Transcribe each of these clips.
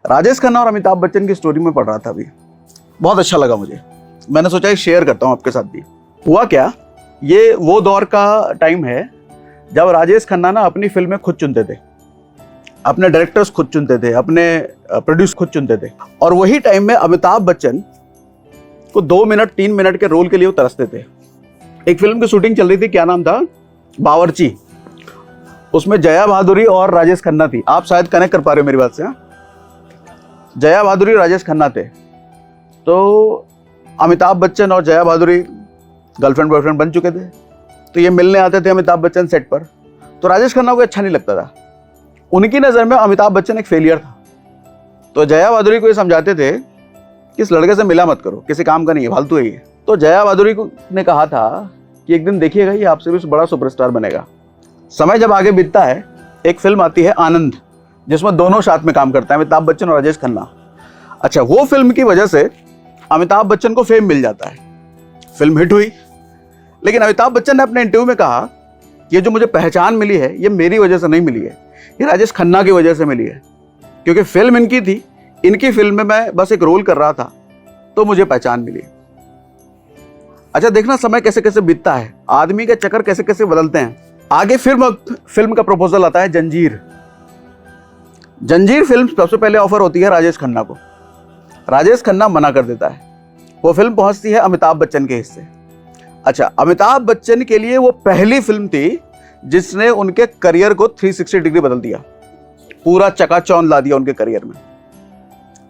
राजेश खन्ना और अमिताभ बच्चन की स्टोरी में पढ़ रहा था अभी, बहुत अच्छा लगा मुझे। मैंने सोचा ये शेयर करता हूँ आपके साथ भी। हुआ क्या, ये वो दौर का टाइम है जब राजेश खन्ना ना अपनी फिल्में खुद चुनते थे, अपने डायरेक्टर्स खुद चुनते थे, अपने प्रोड्यूस खुद चुनते थे। और वही टाइम में अमिताभ बच्चन को 2 मिनट 3 मिनट के रोल के लिए वो तरसते थे। एक फिल्म की शूटिंग चल रही थी, क्या नाम था, बावर्ची। उसमें जया भादुरी और राजेश खन्ना थी। आप शायद कनेक्ट कर पा रहे हो मेरी बात से। हाँ, जया भादुरी और राजेश खन्ना थे। तो अमिताभ बच्चन और जया भादुरी गर्लफ्रेंड बॉयफ्रेंड बन चुके थे। तो ये मिलने आते थे अमिताभ बच्चन सेट पर। तो राजेश खन्ना को अच्छा नहीं लगता था। उनकी नज़र में अमिताभ बच्चन एक फेलियर था। तो जया भादुरी को ये समझाते थे कि इस लड़के से मिला मत करो, किसी काम का नहीं है, फालतू है ये। तो जया भादुरी ने कहा था कि एक दिन देखिएगा ये आपसे भी बड़ा सुपरस्टार बनेगा। समय जब आगे बीतता है, एक फिल्म आती है आनंद, जिसमें दोनों साथ में काम करते हैं, अमिताभ बच्चन और राजेश खन्ना। अच्छा, वो फिल्म की वजह से अमिताभ बच्चन को फेम मिल जाता है। फिल्म हिट हुई, लेकिन अमिताभ बच्चन ने अपने इंटरव्यू में कहा कि ये जो मुझे पहचान मिली है ये मेरी वजह से नहीं मिली है, ये राजेश खन्ना की वजह से मिली है। क्योंकि फिल्म इनकी थी, इनकी फिल्म में मैं बस एक रोल कर रहा था तो मुझे पहचान मिली। अच्छा, देखना समय कैसे कैसे बीतता है, आदमी के चक्कर कैसे कैसे बदलते हैं। आगे फिल्म का प्रपोजल आता है जंजीर। जंजीर फिल्म सबसे पहले ऑफर होती है राजेश खन्ना को। राजेश खन्ना मना कर देता है। वो फिल्म पहुंचती है अमिताभ बच्चन के हिस्से। अच्छा, अमिताभ बच्चन के लिए वो पहली फिल्म थी जिसने उनके करियर को 360 डिग्री बदल दिया, पूरा चकाचौंध ला दिया उनके करियर में।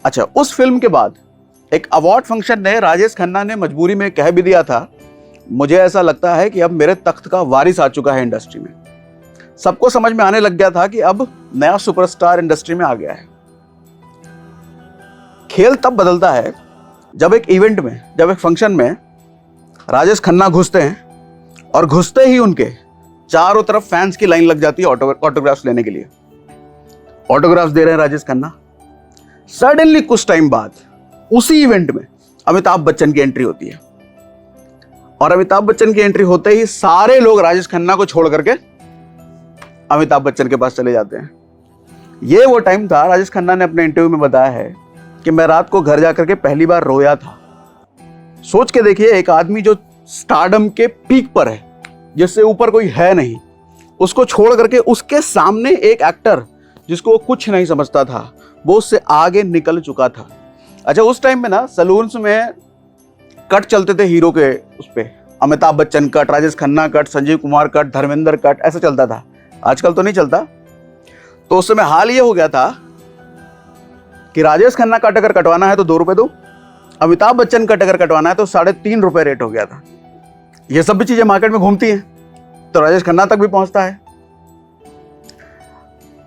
अच्छा, उस फिल्म के बाद एक अवार्ड फंक्शन ने राजेश खन्ना ने मजबूरी में कह भी दिया था, मुझे ऐसा लगता है कि अब मेरे तख्त का वारिस आ चुका है इंडस्ट्री में। सबको समझ में आने लग गया था कि अब नया सुपरस्टार इंडस्ट्री में आ गया है। खेल तब बदलता है जब एक इवेंट में, जब एक फंक्शन में राजेश खन्ना घुसते हैं और घुसते ही उनके चारों तरफ फैंस की लाइन लग जाती है ऑटोग्राफ्स लेने के लिए। ऑटोग्राफ्स दे रहे हैं राजेश खन्ना। सडनली कुछ टाइम बाद उसी इवेंट में अमिताभ बच्चन की एंट्री होती है, और अमिताभ बच्चन की एंट्री होते ही सारे लोग राजेश खन्ना को छोड़ करके अमिताभ बच्चन के पास चले जाते हैं। ये वो टाइम था, राजेश खन्ना ने अपने इंटरव्यू में बताया है कि मैं रात को घर जाकर के पहली बार रोया था। सोच के देखिए, एक आदमी जो स्टारडम के पीक पर है, जिससे ऊपर कोई है नहीं, उसको छोड़ करके उसके सामने एक एक्टर जिसको वो कुछ नहीं समझता था, वो उससे आगे निकल चुका था। अच्छा, उस टाइम में ना सलून्स में कट चलते थे हीरो के, उस पे Amitabh Bachchan cut, Rajesh Khanna cut, Sanjeev Kumar cut, Dharmendra cut, ऐसा चलता था। आजकल तो नहीं चलता। तो उस समय हाल ये हो गया था कि राजेश खन्ना कट अगर कटवाना है तो 2 रुपए दो, अमिताभ बच्चन कट अगर कटवाना है तो 3.5 रुपए रेट हो गया था। ये सब भी चीजें मार्केट में घूमती हैं, तो राजेश खन्ना तक भी पहुंचता है।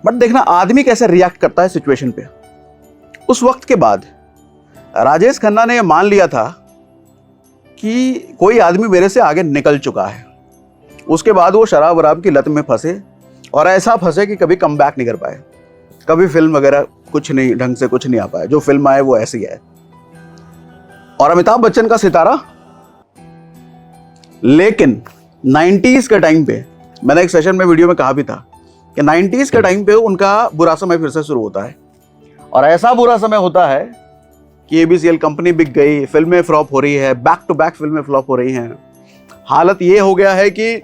बट देखना आदमी कैसे रिएक्ट करता है सिचुएशन पे। उस वक्त के बाद राजेश खन्ना ने यह मान लिया था कि कोई आदमी मेरे से आगे निकल चुका है। उसके बाद वो शराब वराब की लत में फंसे, और ऐसा फंसे कि कभी कम बैक नहीं कर पाए। कभी फिल्म वगैरह कुछ नहीं, ढंग से कुछ नहीं आ पाया। जो फिल्म आए वो ऐसी है। और अमिताभ बच्चन का सितारा, लेकिन 90s के टाइम पे, मैंने एक सेशन में वीडियो में कहा भी था कि 90s के टाइम पे उनका बुरा समय फिर से शुरू होता है। और ऐसा बुरा समय होता है कि ABCL कंपनी बिक गई, फिल्में फ्लॉप हो रही है, बैक टू बैक फिल्में फ्लॉप हो रही हैं। हालत ये हो गया है कि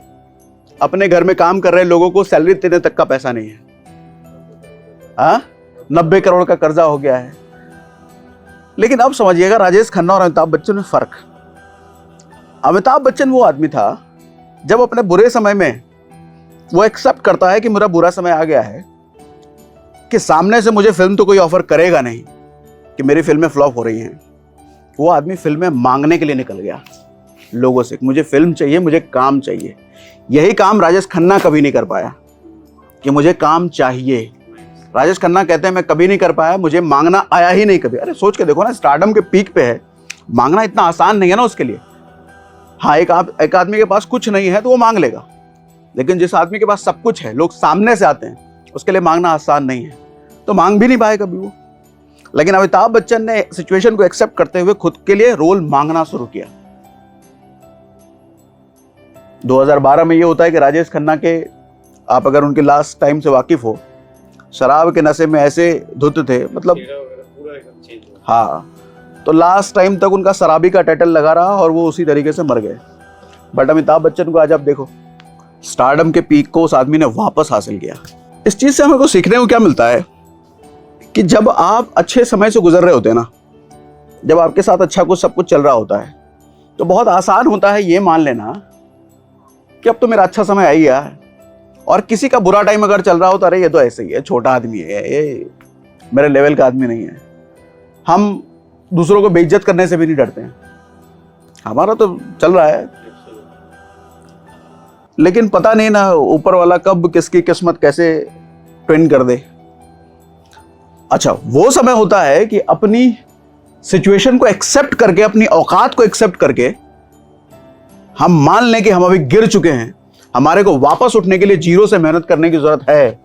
अपने घर में काम कर रहे लोगों को सैलरी देने तक का पैसा नहीं है। 90 करोड़ का कर्जा हो गया है। लेकिन अब समझिएगा राजेश खन्ना और अमिताभ बच्चन में फर्क। अमिताभ बच्चन वो आदमी था जब अपने बुरे समय में वो एक्सेप्ट करता है कि मेरा बुरा समय आ गया है, कि सामने से मुझे फिल्म तो कोई ऑफर करेगा नहीं, कि मेरी फिल्में फ्लॉप हो रही हैं। वो आदमी फिल्में मांगने के लिए निकल गया लोगों से, मुझे फिल्म चाहिए, मुझे काम चाहिए। यही काम राजेश खन्ना कभी नहीं कर पाया कि मुझे काम चाहिए। राजेश खन्ना कहते हैं मैं कभी नहीं कर पाया, मुझे मांगना आया ही नहीं कभी। अरे सोच के देखो ना, स्टारडम के पीक पे है, मांगना इतना आसान नहीं है ना उसके लिए। हाँ, एक आदमी के पास कुछ नहीं है तो वो मांग लेगा, लेकिन जिस आदमी के पास सब कुछ है, लोग सामने से आते हैं, उसके लिए मांगना आसान नहीं है, तो मांग भी नहीं पाए कभी वो। लेकिन अमिताभ बच्चन ने सिचुएशन को एक्सेप्ट करते हुए खुद के लिए रोल मांगना शुरू किया। 2012 में ये होता है कि राजेश खन्ना के, आप अगर उनके लास्ट टाइम से वाकिफ हो, शराब के नशे में ऐसे धुत थे, मतलब हाँ, तो लास्ट टाइम तक उनका शराबी का टाइटल लगा रहा और वो उसी तरीके से मर गए। बट अमिताभ बच्चन को आज आप देखो, स्टारडम के पीक को उस आदमी ने वापस हासिल किया। इस चीज से हमें को सीखने को क्या मिलता है कि जब आप अच्छे समय से गुजर रहे होते हैं ना, जब आपके साथ अच्छा कुछ सब कुछ चल रहा होता है, तो बहुत आसान होता है ये मान लेना कि अब तो मेरा अच्छा समय आ ही गया है। और किसी का बुरा टाइम अगर चल रहा हो तो अरे ये तो ऐसे ही है, छोटा आदमी है, ये मेरे लेवल का आदमी नहीं है। हम दूसरों को बेइज्जत करने से भी नहीं डरते हैं, हमारा तो चल रहा है। लेकिन पता नहीं ना ऊपर वाला कब किसकी किस्मत कैसे ट्विन कर दे। अच्छा, वो समय होता है कि अपनी सिचुएशन को एक्सेप्ट करके, अपनी औकात को एक्सेप्ट करके हम मान लें कि हम अभी गिर चुके हैं, हमारे को वापस उठने के लिए जीरो से मेहनत करने की जरूरत है।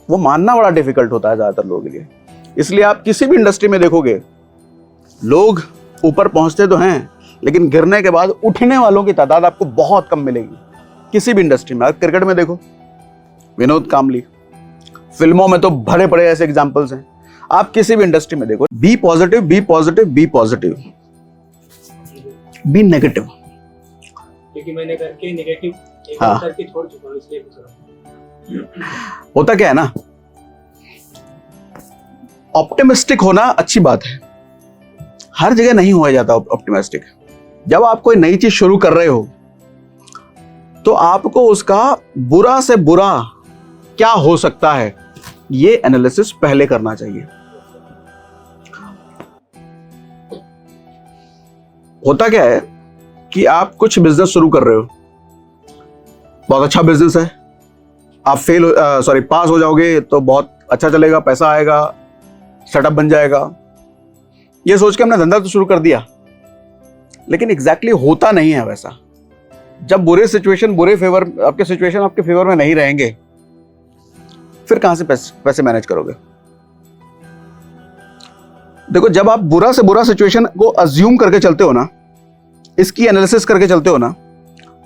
वो मानना बड़ा डिफिकल्ट होता है ज्यादातर लोगों के लिए। इसलिए आप किसी भी इंडस्ट्री में देखोगे, लोग ऊपर पहुंचते तो हैं, लेकिन गिरने के बाद उठने वालों की तादाद आपको बहुत कम मिलेगी। किसी भी इंडस्ट्री में, क्रिकेट में देखो विनोद कांबली, फिल्मों में तो भरे पड़े ऐसे एग्जांपल्स हैं। आप किसी भी इंडस्ट्री में देखो, be positive, be positive, be positive, be negative. क्योंकि मैंने करके नेगेटिव करके छोड़ चुका हूं, इसलिए पूछ रहा हूं। होता क्या है ना, ऑप्टिमिस्टिक होना अच्छी बात है, हर जगह नहीं हुआ जाता ऑप्टिमिस्टिक। जब आप कोई नई चीज शुरू कर रहे हो तो आपको उसका बुरा से बुरा क्या हो सकता है ये एनालिसिस पहले करना चाहिए। होता क्या है कि आप कुछ बिजनेस शुरू कर रहे हो, बहुत अच्छा बिजनेस है, आप पास हो जाओगे तो बहुत अच्छा चलेगा, पैसा आएगा, सेटअप बन जाएगा, ये सोच के हमने धंधा तो शुरू कर दिया। लेकिन एग्जैक्टली होता नहीं है वैसा। जब आपके सिचुएशन आपके फेवर में नहीं रहेंगे, फिर कहां से पैसे मैनेज करोगे। देखो, जब आप बुरा से बुरा सिचुएशन को अज्यूम करके चलते हो ना, इसकी एनालिसिस करके चलते हो ना,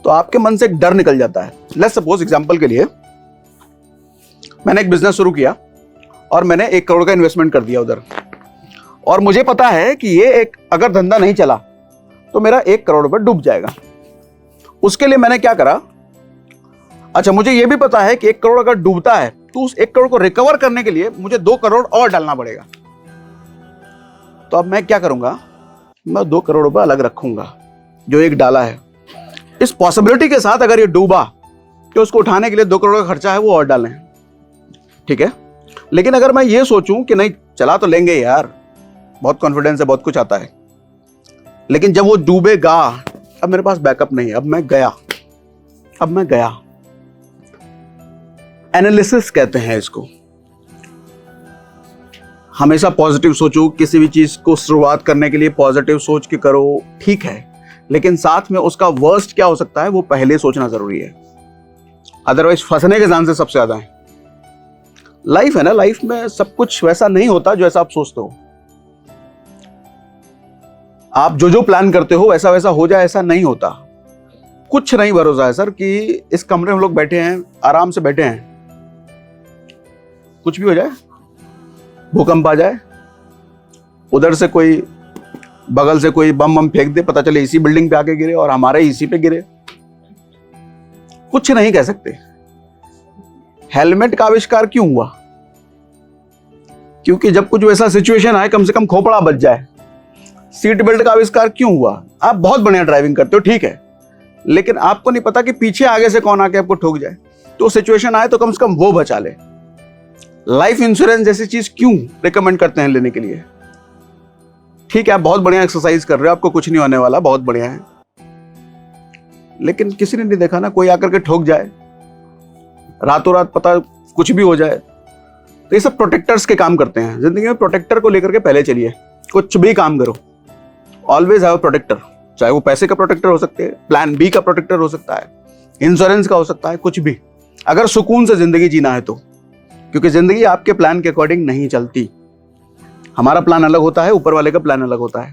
तो आपके मन से एक डर निकल जाता है। लेट्स सपोज एग्जांपल के लिए, मैंने एक बिजनेस शुरू किया और मैंने 1 करोड़ का इन्वेस्टमेंट कर दिया उधर, और मुझे पता है कि ये अगर धंधा नहीं चला तो मेरा 1 करोड़ रुपए डूब जाएगा। उसके लिए मैंने क्या करा, अच्छा मुझे ये भी पता है कि 1 करोड़ अगर डूबता है तो उस 1 करोड़ को रिकवर करने के लिए मुझे 2 करोड़ और डालना पड़ेगा। तो अब मैं क्या करूंगा, मैं 2 करोड़ रुपए अलग रखूंगा जो एक डाला है। इस पॉसिबिलिटी के साथ अगर ये डूबा तो उसको उठाने के लिए 2 करोड़ का खर्चा है वो और डालें, ठीक है। लेकिन अगर मैं ये सोचूं कि नहीं चला तो लेंगे यार, बहुत कॉन्फिडेंस है, बहुत कुछ आता है, लेकिन जब वो डूबेगा, अब मेरे पास बैकअप नहीं है, अब मैं गया। एनालिसिस कहते हैं इसको। हमेशा पॉजिटिव सोचो, किसी भी चीज को शुरुआत करने के लिए पॉजिटिव सोच के करो, ठीक है, लेकिन साथ में उसका वर्स्ट क्या हो सकता है वो पहले सोचना जरूरी है, अदरवाइज फंसने के चांसेस सबसे ज्यादा है। लाइफ है ना, लाइफ में सब कुछ वैसा नहीं होता जो ऐसा आप सोचते हो। आप जो प्लान करते हो वैसा वैसा हो जाए, ऐसा नहीं होता। कुछ नहीं भरोसा है सर कि इस कमरे में हम लोग बैठे हैं, आराम से बैठे हैं, कुछ भी हो जाए, भूकंप आ जाए, उधर से कोई बगल से कोई बम फेंक दे, पता चले इसी बिल्डिंग पे आके गिरे और हमारे इसी पे गिरे, कुछ नहीं कह सकते। हेलमेट का आविष्कार क्यों हुआ? क्योंकि जब कुछ वैसा सिचुएशन आए कम से कम खोपड़ा बच जाए। सीट बेल्ट का आविष्कार क्यों हुआ? आप बहुत बढ़िया ड्राइविंग करते हो, ठीक है, लेकिन आपको नहीं पता कि पीछे आगे से कौन आके आपको ठोक जाए, तो सिचुएशन आए तो कम से कम वो बचा ले। लाइफ इंश्योरेंस जैसी चीज क्यों रिकमेंड करते हैं लेने के लिए? ठीक है, आप बहुत बढ़िया एक्सरसाइज कर रहे हो, आपको कुछ नहीं होने वाला, बहुत बढ़िया है, लेकिन किसी ने नहीं देखा ना, कोई आकर के ठोक जाए, रातों रात पता कुछ भी हो जाए। तो ये सब प्रोटेक्टर्स के काम करते हैं। जिंदगी में प्रोटेक्टर को लेकर के पहले चलिए, कुछ भी काम करो, ऑलवेज हैव अ प्रोटेक्टर। चाहे वो पैसे का प्रोटेक्टर हो सकते हैं, प्लान बी का प्रोटेक्टर हो सकता है, इंश्योरेंस का हो सकता है, कुछ भी, अगर सुकून से जिंदगी जीना है तो। क्योंकि जिंदगी आपके प्लान के अकॉर्डिंग नहीं चलती। हमारा प्लान अलग होता है, ऊपर वाले का प्लान अलग होता है।